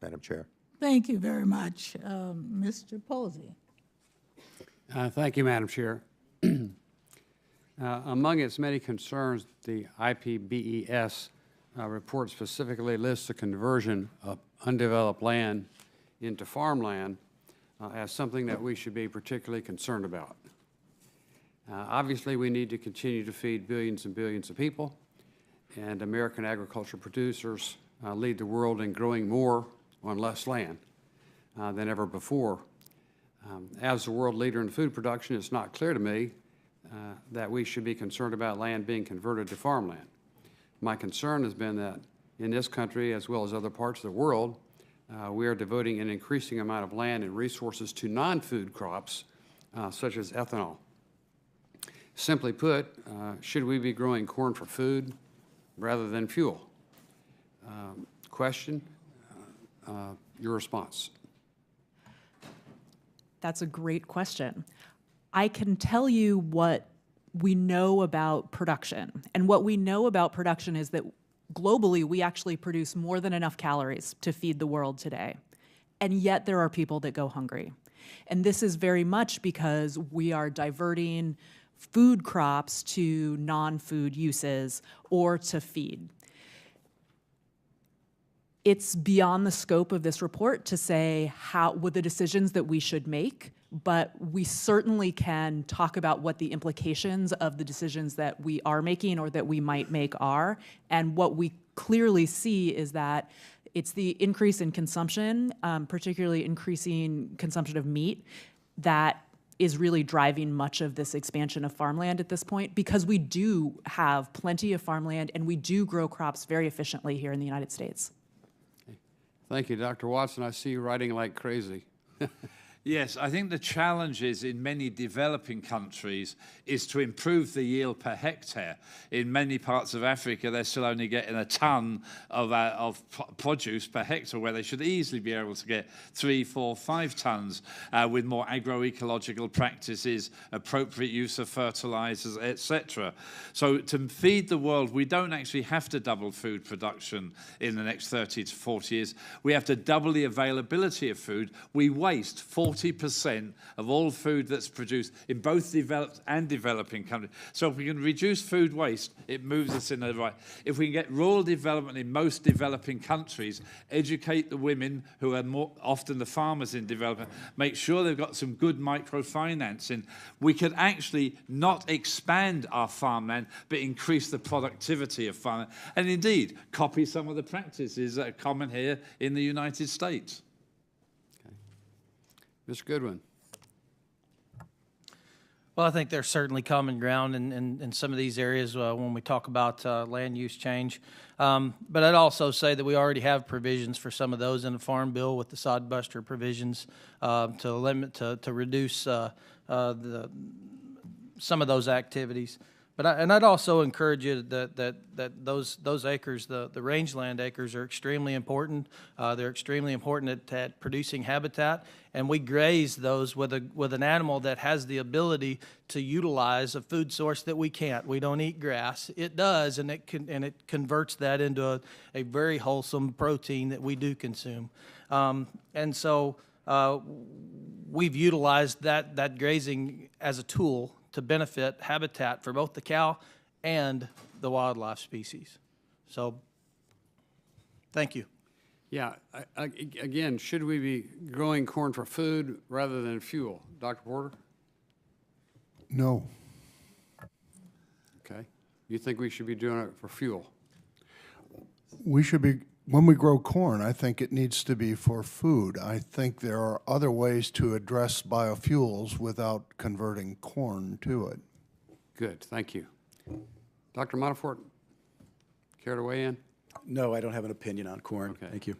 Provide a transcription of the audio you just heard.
Madam Chair. Thank you very much. Mr. Posey. Thank you, Madam Chair. Among its many concerns, the IPBES report specifically lists the conversion of undeveloped land into farmland as something that we should be particularly concerned about. Obviously, we need to continue to feed billions and billions of people, and American agriculture producers lead the world in growing more on less land than ever before. As the world leader in food production, it's not clear to me that we should be concerned about land being converted to farmland. My concern has been that in this country, as well as other parts of the world, we are devoting an increasing amount of land and resources to non-food crops, such as ethanol. Simply put, should we be growing corn for food rather than fuel? Question, your response. That's a great question. I can tell you what we know about production. And what we know about production is that globally, we actually produce more than enough calories to feed the world today. And yet there are people that go hungry. And this is very much because we are diverting food crops to non-food uses or to feed. It's beyond the scope of this report to say what the decisions that we should make, but we certainly can talk about what the implications of the decisions that we are making or that we might make are. And what we clearly see is that it's the increase in consumption, particularly increasing consumption of meat, that is really driving much of this expansion of farmland at this point, because we do have plenty of farmland and we do grow crops very efficiently here in the United States. Thank you, Dr. Watson. I see you writing like crazy. Yes, I think the challenges in many developing countries is to improve the yield per hectare. In many parts of Africa, they're still only getting a ton of produce per hectare, where they should easily be able to get 3, 4, 5 tons with more agroecological practices, appropriate use of fertilizers, etc. So to feed the world, we don't actually have to double food production in the next 30 to 40 years. We have to double the availability of food. We waste 40% of all food that's produced in both developed and developing countries. So if we can reduce food waste, it moves us in the right. If we can get rural development in most developing countries, educate the women who are more often the farmers in development, make sure they've got some good microfinancing, we could actually not expand our farmland, but increase the productivity of farming. And indeed, copy some of the practices that are common here in the United States. Mr. Goodwin. Well, I think there's certainly common ground in some of these areas when we talk about land use change. But I'd also say that we already have provisions for some of those in the Farm Bill with the sod buster provisions to reduce some of those activities. But I'd also encourage you that those acres, the rangeland acres, are extremely important. They're extremely important at producing habitat, and we graze those with an animal that has the ability to utilize a food source that we can't. We don't eat grass. It does, and it converts that into a very wholesome protein that we do consume. And so we've utilized that grazing as a tool to benefit habitat for both the cow and the wildlife species. So, thank you. Yeah, again, should we be growing corn for food rather than fuel? Dr. Porter? No. Okay. You think we should be doing it for fuel? We should be, when we grow corn, I think it needs to be for food. I think there are other ways to address biofuels without converting corn to it. Good, thank you. Dr. Montefort, care to weigh in? No, I don't have an opinion on corn. Okay. Thank you.